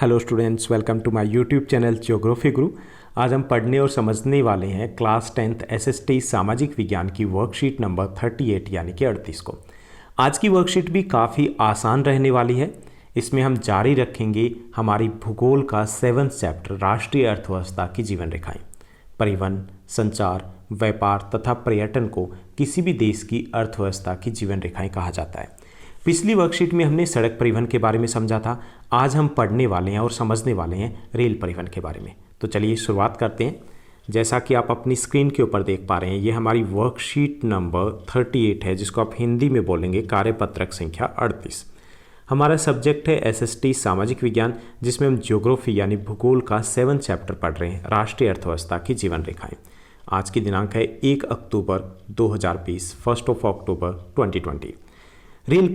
Hello students, welcome to my YouTube channel geography guru. आज हम पढ़ने और समझने वाले हैं क्लास 10th एसएसटी सामाजिक विज्ञान की वर्कशीट नंबर 38 यानी कि 38 को। आज की वर्कशीट भी काफ़ी आसान रहने वाली है। इसमें हम जारी रखेंगे हमारी भूगोल का 7th चैप्टर राष्ट्रीय अर्थव्यवस्था की जीवन रेखाएं। परिवहन, संचार, व्यापार तथा पर्यटन को किसी भी देश की अर्थव्यवस्था की जीवन रेखाएं कहा जाता है। पिछली वर्कशीट में हमने सड़क परिवहन के बारे में समझा था। आज हम पढ़ने वाले हैं और समझने वाले हैं रेल परिवहन के बारे में। तो चलिए शुरुआत करते हैं। जैसा कि आप अपनी स्क्रीन के ऊपर देख पा रहे हैं, ये हमारी वर्कशीट नंबर 38 है, जिसको आप हिंदी में बोलेंगे कार्यपत्रक संख्या 38। हमारा सब्जेक्ट है एसएसटी सामाजिक विज्ञान, जिसमें हम ज्योग्राफी यानी भूगोल का 7th चैप्टर पढ़ रहे हैं, राष्ट्रीय अर्थव्यवस्था की जीवन रेखाएं। आज की दिनांक है 1 अक्टूबर 2020, 1 अक्टूबर 2020। रेल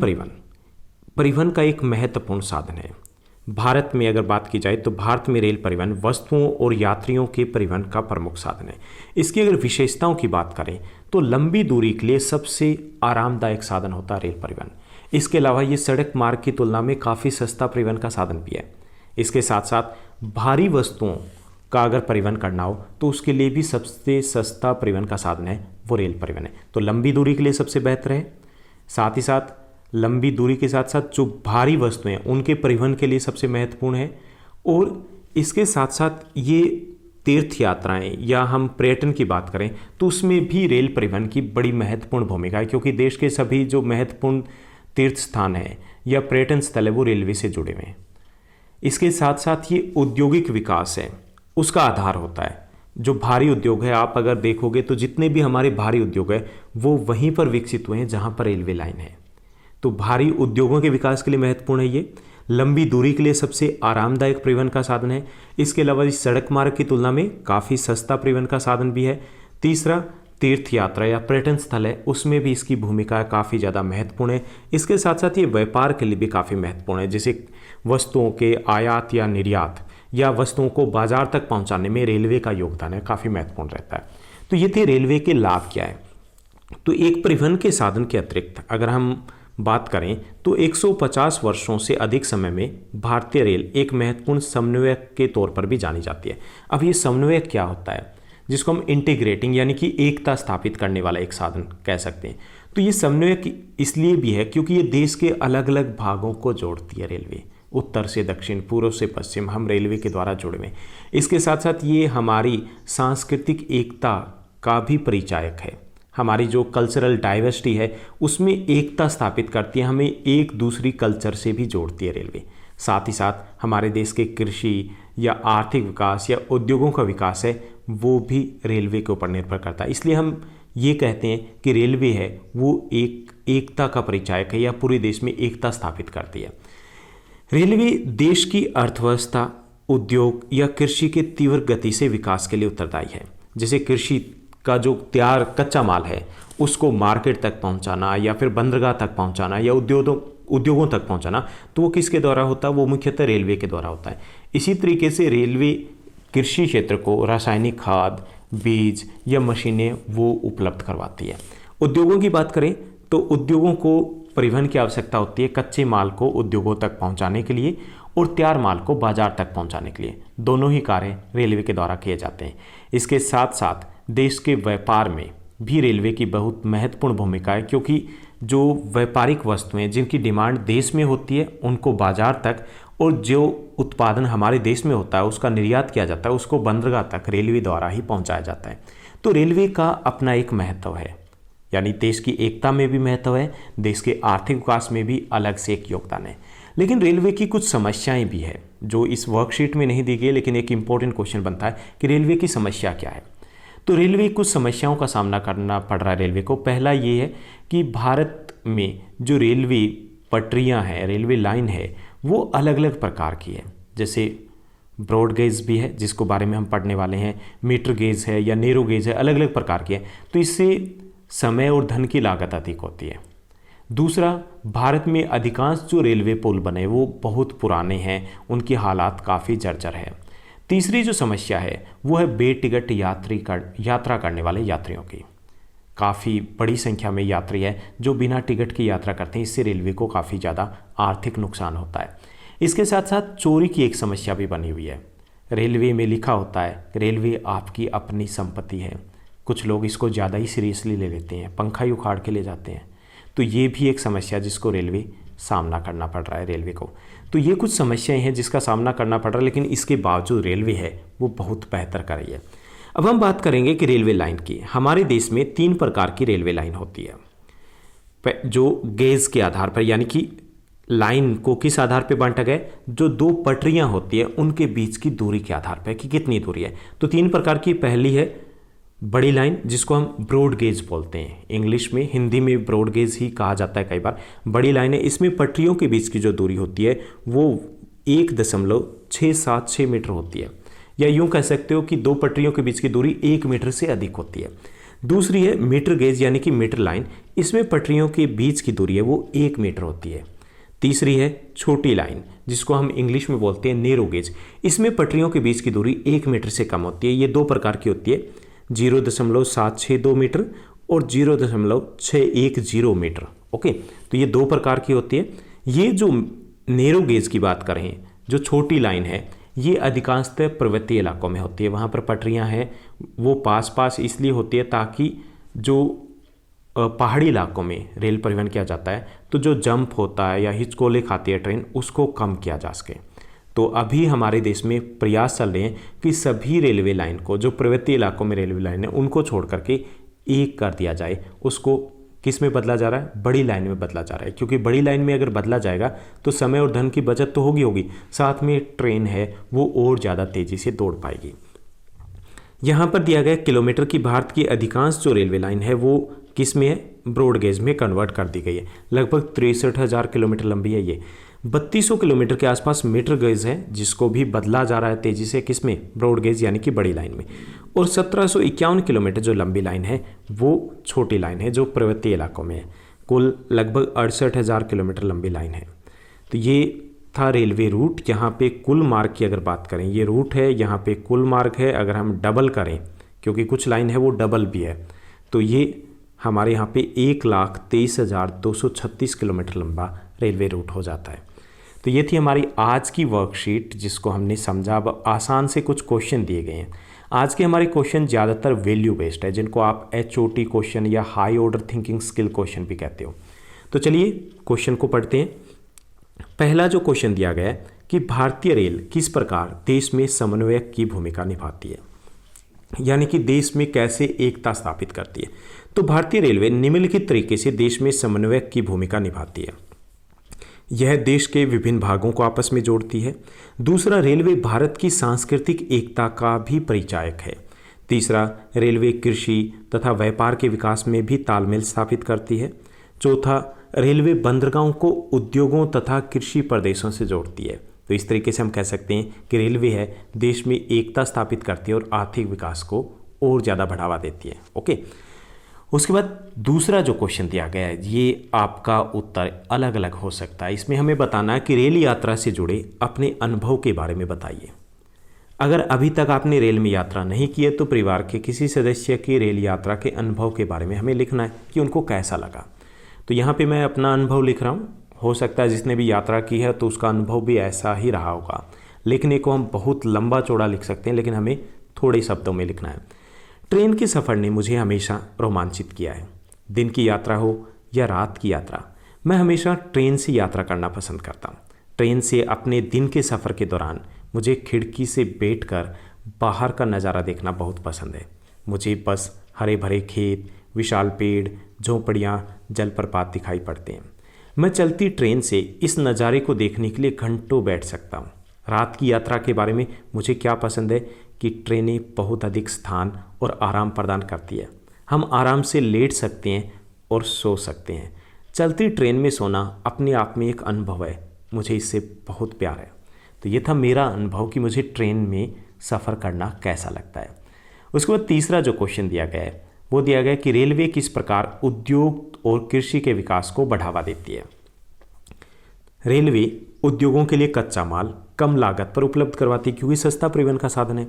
परिवहन का एक महत्वपूर्ण साधन है। भारत में अगर बात की जाए तो भारत में रेल परिवहन वस्तुओं और यात्रियों के परिवहन का प्रमुख साधन है। इसकी अगर विशेषताओं की बात करें तो लंबी दूरी के लिए सबसे आरामदायक साधन होता है रेल परिवहन। इसके अलावा ये सड़क मार्ग की तुलना में काफ़ी सस्ता परिवहन का साधन भी है। इसके साथ साथ भारी वस्तुओं का अगर परिवहन करना हो तो उसके लिए भी सबसे सस्ता परिवहन का साधन है वो रेल परिवहन है। तो लंबी दूरी के लिए सबसे बेहतर है। साथ ही साथ लंबी दूरी के साथ साथ जो भारी वस्तुएं हैं उनके परिवहन के लिए सबसे महत्वपूर्ण है। और इसके साथ साथ ये तीर्थ यात्राएं या हम पर्यटन की बात करें तो उसमें भी रेल परिवहन की बड़ी महत्वपूर्ण भूमिका है, क्योंकि देश के सभी जो महत्वपूर्ण तीर्थ स्थान है या पर्यटन स्थल है वो रेलवे से जुड़े हुए हैं। इसके साथ साथ ये औद्योगिक विकास है उसका आधार होता है। जो भारी उद्योग है, आप अगर देखोगे तो जितने भी हमारे भारी उद्योग है वो वहीं पर विकसित हुए हैं जहां पर रेलवे लाइन है। तो भारी उद्योगों के विकास के लिए महत्वपूर्ण है ये। लंबी दूरी के लिए सबसे आरामदायक परिवहन का साधन है। इसके अलावा इस सड़क मार्ग की तुलना में काफ़ी सस्ता परिवहन का साधन भी है। तीसरा, तीर्थ यात्रा या पर्यटन स्थल है उसमें भी इसकी भूमिका काफ़ी ज़्यादा महत्वपूर्ण है। इसके साथ साथ ये व्यापार के लिए भी काफ़ी महत्वपूर्ण है, जैसे वस्तुओं के आयात या निर्यात या वस्तुओं को बाजार तक पहुंचाने में रेलवे का योगदान है काफ़ी महत्वपूर्ण रहता है। तो ये थे रेलवे के लाभ क्या है। तो एक परिवहन के साधन के अतिरिक्त अगर हम बात करें तो 150 वर्षों से अधिक समय में भारतीय रेल एक महत्वपूर्ण समन्वयक के तौर पर भी जानी जाती है। अब ये समन्वयक क्या होता है, जिसको हम इंटीग्रेटिंग यानी कि एकता स्थापित करने वाला एक साधन कह सकते हैं। तो ये समन्वयक इसलिए भी है क्योंकि ये देश के अलग अलग भागों को जोड़ती है। रेलवे उत्तर से दक्षिण, पूर्व से पश्चिम, हम रेलवे के द्वारा जुड़े हुए हैं। इसके साथ साथ ये हमारी सांस्कृतिक एकता का भी परिचायक है। हमारी जो कल्चरल डाइवर्सिटी है उसमें एकता स्थापित करती है, हमें एक दूसरी कल्चर से भी जोड़ती है रेलवे। साथ ही साथ हमारे देश के कृषि या आर्थिक विकास या उद्योगों का विकास है वो भी रेलवे के ऊपर निर्भर करता है। इसलिए हम ये कहते हैं कि रेलवे है वो एक एकता का परिचायक है या पूरे देश में एकता स्थापित करती है। रेलवे देश की अर्थव्यवस्था, उद्योग या कृषि के तीव्र गति से विकास के लिए उत्तरदायी है। जैसे कृषि का जो तैयार कच्चा माल है उसको मार्केट तक पहुंचाना या फिर बंदरगाह तक पहुंचाना या उद्योगों तक पहुंचाना, तो वो किसके द्वारा होता है, वो मुख्यतः रेलवे के द्वारा होता है। इसी तरीके से रेलवे कृषि क्षेत्र को रासायनिक खाद, बीज या मशीनें वो उपलब्ध करवाती है। उद्योगों की बात करें तो उद्योगों को परिवहन की आवश्यकता होती है कच्चे माल को उद्योगों तक पहुंचाने के लिए और तैयार माल को बाजार तक पहुंचाने के लिए। दोनों ही कार्य रेलवे के द्वारा किए जाते हैं। इसके साथ साथ देश के व्यापार में भी रेलवे की बहुत महत्वपूर्ण भूमिका है, क्योंकि जो व्यापारिक वस्तुएं जिनकी डिमांड देश में होती है उनको बाजार तक, और जो उत्पादन हमारे देश में होता है उसका निर्यात किया जाता है उसको बंदरगाह तक रेलवे द्वारा ही पहुंचाया जाता है। तो रेलवे का अपना एक महत्व है, यानी देश की एकता में भी महत्व है, देश के आर्थिक विकास में भी अलग से एक योगदान है। लेकिन रेलवे की कुछ समस्याएं भी है जो इस वर्कशीट में नहीं दी गई, लेकिन एक इंपॉर्टेंट क्वेश्चन बनता है कि रेलवे की समस्या क्या है। तो रेलवे कुछ समस्याओं का सामना करना पड़ रहा है रेलवे को। पहला ये है कि भारत में जो रेलवे पटरियां हैं, रेलवे लाइन है, वो अलग अलग प्रकार की है। जैसे ब्रॉड गेज भी है जिसको बारे में हम पढ़ने वाले हैं, मीटर गेज है या नैरो गेज है, अलग अलग प्रकार की है। तो इससे समय और धन की लागत अधिक होती है। दूसरा, भारत में अधिकांश जो रेलवे पुल बने वो बहुत पुराने हैं, उनकी हालात काफ़ी जर्जर है। तीसरी जो समस्या है वो है बेटिकट यात्रा करने वाले यात्रियों की। काफ़ी बड़ी संख्या में यात्री है जो बिना टिकट की यात्रा करते हैं, इससे रेलवे को काफ़ी ज़्यादा आर्थिक नुकसान होता है। इसके साथ साथ चोरी की एक समस्या भी बनी हुई है। रेलवे में लिखा होता है रेलवे आपकी अपनी संपत्ति है, कुछ लोग इसको ज़्यादा ही सीरियसली ले लेते हैं, पंखा ही उखाड़ के ले जाते हैं। तो ये भी एक समस्या जिसको रेलवे सामना करना पड़ रहा है रेलवे को। तो ये कुछ समस्याएं हैं जिसका सामना करना पड़ रहा है, लेकिन इसके बावजूद रेलवे है वो बहुत बेहतर कर रही है। अब हम बात करेंगे कि रेलवे लाइन की। हमारे देश में 3 प्रकार की रेलवे लाइन होती है जो गेज के आधार पर, यानी कि लाइन को किस आधार पर बांटा गया, जो 2 पटरियां होती है उनके बीच की दूरी के आधार पर कि कितनी दूरी है। तो 3 प्रकार की, पहली है बड़ी लाइन जिसको हम ब्रॉड गेज बोलते हैं, इंग्लिश में, हिंदी में ब्रॉड गेज ही कहा जाता है कई बार। बड़ी लाइन है, इसमें पटरियों के बीच की जो दूरी होती है वो 1.676 मीटर होती है, या यूं कह सकते हो कि 2 पटरियों के बीच की दूरी 1 मीटर से अधिक होती है। दूसरी है मीटर गेज यानी कि मीटर लाइन, इसमें पटरियों के बीच की दूरी है वो 1 मीटर होती है। तीसरी है छोटी लाइन जिसको हम इंग्लिश में बोलते हैं नैरो गेज, इसमें पटरियों के बीच की दूरी 1 मीटर से कम होती है। ये 2 प्रकार की होती है, 0.762 मीटर और 0.610 मीटर। ओके, तो ये 2 प्रकार की होती है। ये जो नैरो गेज की बात करें, जो छोटी लाइन है, ये अधिकांशतः पर्वतीय इलाकों में होती है। वहाँ पर पटरियाँ हैं वो पास पास इसलिए होती है ताकि जो पहाड़ी इलाकों में रेल परिवहन किया जाता है तो जो जंप होता है या हिचकोले खाती है ट्रेन, उसको कम किया जा सके। तो अभी हमारे देश में प्रयास चल रहे हैं कि सभी रेलवे लाइन को, जो पर्वतीय इलाकों में रेलवे लाइन है, उनको छोड़ करके एक कर दिया जाए। उसको किस में बदला जा रहा है? बड़ी लाइन में बदला जा रहा है, क्योंकि बड़ी लाइन में अगर बदला जाएगा तो समय और धन की बचत तो होगी, साथ में ट्रेन है वो और ज़्यादा तेज़ी से दौड़ पाएगी। यहाँ पर दिया गया किलोमीटर की भारत की अधिकांश जो रेलवे लाइन है वो किस में है? ब्रॉड गेज में कन्वर्ट कर दी गई है। लगभग 63,000 किलोमीटर लंबी है ये। 3200 किलोमीटर के आसपास मीटर गेज है जिसको भी बदला जा रहा है तेजी से, किस में? ब्रॉड गेज यानी कि बड़ी लाइन में। और 1751 किलोमीटर जो लंबी लाइन है वो छोटी लाइन है जो पर्वतीय इलाकों में है। कुल लगभग 68,000 किलोमीटर लंबी लाइन है। तो ये था रेलवे रूट। यहाँ पे कुल मार्ग की अगर बात करें, ये रूट है, यहाँ पे कुल मार्ग है। अगर हम डबल करें, क्योंकि कुछ लाइन है वो डबल भी है, तो ये हमारे यहाँ पे 1,23,236 किलोमीटर लंबा रेलवे रूट हो जाता है। तो ये थी हमारी आज की वर्कशीट जिसको हमने समझा। अब आसान से कुछ क्वेश्चन दिए गए हैं। आज के हमारे क्वेश्चन ज़्यादातर वैल्यू बेस्ड है, जिनको आप HOT क्वेश्चन या high order thinking skill question भी कहते हो। तो चलिए क्वेश्चन को पढ़ते हैं। पहला जो क्वेश्चन दिया गया है कि भारतीय रेल किस प्रकार देश में समन्वयक की भूमिका निभाती है, यानी कि देश में कैसे एकता स्थापित करती है। तो भारतीय रेलवे निम्नलिखित तरीके से देश में समन्वयक की भूमिका निभाती है। यह देश के विभिन्न भागों को आपस में जोड़ती है। दूसरा, रेलवे भारत की सांस्कृतिक एकता का भी परिचायक है। तीसरा, रेलवे कृषि तथा व्यापार के विकास में भी तालमेल स्थापित करती है। चौथा, रेलवे बंदरगाहों को उद्योगों तथा कृषि प्रदेशों से जोड़ती है। तो इस तरीके से हम कह सकते हैं कि रेलवे है देश में एकता स्थापित करती है और आर्थिक विकास को और ज़्यादा बढ़ावा देती है। ओके, उसके बाद दूसरा जो क्वेश्चन दिया गया है, ये आपका उत्तर अलग अलग हो सकता है। इसमें हमें बताना है कि रेल यात्रा से जुड़े अपने अनुभव के बारे में बताइए। अगर अभी तक आपने रेल में यात्रा नहीं की है तो परिवार के किसी सदस्य की रेल यात्रा के अनुभव के बारे में हमें लिखना है कि उनको कैसा लगा। तो यहाँ पे मैं अपना अनुभव लिख रहा हूँ। हो सकता है जिसने भी यात्रा की है तो उसका अनुभव भी ऐसा ही रहा होगा। लिखने को हम बहुत लंबा चौड़ा लिख सकते हैं, लेकिन हमें थोड़े शब्दों में लिखना है। ट्रेन के सफ़र ने मुझे हमेशा रोमांचित किया है। दिन की यात्रा हो या रात की यात्रा, मैं हमेशा ट्रेन से यात्रा करना पसंद करता हूँ। ट्रेन से अपने दिन के सफ़र के दौरान मुझे खिड़की से बैठकर बाहर का नज़ारा देखना बहुत पसंद है। मुझे बस हरे भरे खेत, विशाल पेड़, झोंपड़ियाँ, जलप्रपात दिखाई पड़ते हैं। मैं चलती ट्रेन से इस नज़ारे को देखने के लिए घंटों बैठ सकता हूँ। रात की यात्रा के बारे में मुझे क्या पसंद है कि ट्रेनें बहुत अधिक स्थान और आराम प्रदान करती है। हम आराम से लेट सकते हैं और सो सकते हैं। चलती ट्रेन में सोना अपने आप में एक अनुभव है, मुझे इससे बहुत प्यार है। तो ये था मेरा अनुभव कि मुझे ट्रेन में सफ़र करना कैसा लगता है। उसके बाद तीसरा जो क्वेश्चन दिया गया है वो दिया गया कि रेलवे किस प्रकार उद्योग और कृषि के विकास को बढ़ावा देती है। रेलवे उद्योगों के लिए कच्चा माल कम लागत पर उपलब्ध करवाती है क्योंकि सस्ता परिवहन का साधन है।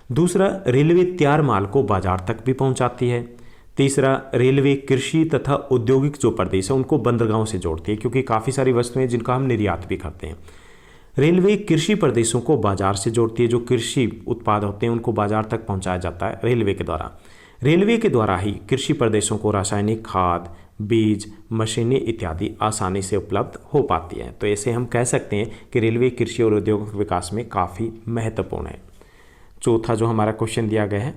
दूसरा, रेलवे तैयार माल को बाजार तक भी पहुंचाती है। तीसरा, रेलवे कृषि तथा औद्योगिक जो प्रदेश है उनको बंदरगाहों से जोड़ती है क्योंकि काफ़ी सारी वस्तुएं जिनका हम निर्यात भी करते हैं। रेलवे कृषि प्रदेशों को बाजार से जोड़ती है। जो कृषि उत्पाद होते हैं उनको बाजार तक पहुंचाया जाता है रेलवे के द्वारा। रेलवे के द्वारा ही कृषि प्रदेशों को रासायनिक खाद, बीज, मशीनें इत्यादि आसानी से उपलब्ध हो पाती हैं। तो ऐसे हम कह सकते हैं कि रेलवे कृषि और उद्योग विकास में काफ़ी महत्वपूर्ण है। चौथा जो हमारा क्वेश्चन दिया गया है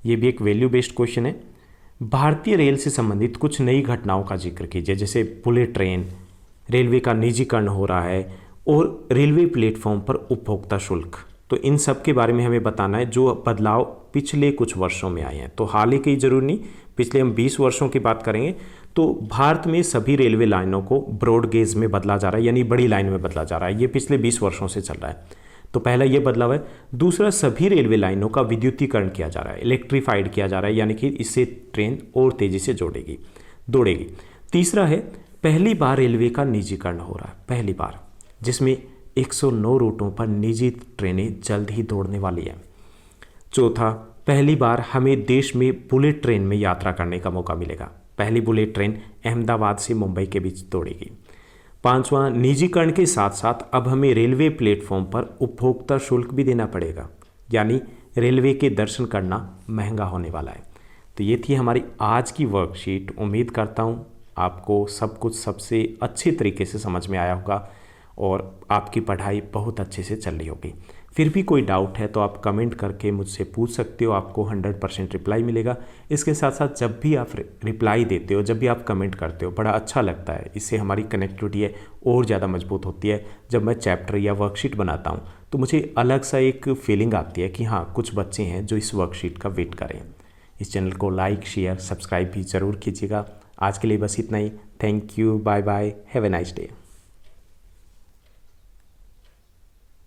ये भी एक वैल्यू बेस्ड क्वेश्चन है। भारतीय रेल से संबंधित कुछ नई घटनाओं का जिक्र कीजिए, जैसे बुलेट ट्रेन, रेलवे का निजीकरण हो रहा है और रेलवे प्लेटफॉर्म पर उपभोक्ता शुल्क। तो इन सब के बारे में हमें बताना है जो बदलाव पिछले कुछ वर्षों में आए हैं। तो हाल ही की जरूर नहीं, पिछले हम 20 वर्षों की बात करेंगे तो भारत में सभी रेलवे लाइनों को ब्रॉड गेज में बदला जा रहा है, यानी बड़ी लाइन में बदला जा रहा है। ये पिछले 20 वर्षों से चल रहा है। तो पहला ये बदलाव है। दूसरा, सभी रेलवे लाइनों का विद्युतीकरण किया जा रहा है, इलेक्ट्रीफाइड किया जा रहा है, यानी कि इससे ट्रेन और तेज़ी से दौड़ेगी। तीसरा है, पहली बार रेलवे का निजीकरण हो रहा है, पहली बार, जिसमें 109 रूटों पर निजी ट्रेनें जल्द ही दौड़ने वाली हैं। चौथा, पहली बार हमें देश में बुलेट ट्रेन में यात्रा करने का मौका मिलेगा। पहली बुलेट ट्रेन अहमदाबाद से मुंबई के बीच दौड़ेगी। पांचवा, निजीकरण के साथ साथ अब हमें रेलवे प्लेटफॉर्म पर उपभोक्ता शुल्क भी देना पड़ेगा, यानी रेलवे के दर्शन करना महंगा होने वाला है। तो ये थी हमारी आज की वर्कशीट। उम्मीद करता हूँ आपको सब कुछ सबसे अच्छे तरीके से समझ में आया होगा और आपकी पढ़ाई बहुत अच्छे से चल रही होगी। फिर भी कोई डाउट है तो आप कमेंट करके मुझसे पूछ सकते हो, आपको 100% रिप्लाई मिलेगा। इसके साथ साथ जब भी आप रिप्लाई देते हो, जब भी आप कमेंट करते हो, बड़ा अच्छा लगता है। इससे हमारी कनेक्टिविटी है और ज़्यादा मजबूत होती है। जब मैं चैप्टर या वर्कशीट बनाता हूँ तो मुझे अलग सा एक फीलिंग आती है कि हाँ, कुछ बच्चे हैं जो इस वर्कशीट का वेट करें। इस चैनल को लाइक, शेयर, सब्सक्राइब भी ज़रूर कीजिएगा। आज के लिए बस इतना ही। Thank you, bye bye, have a nice day.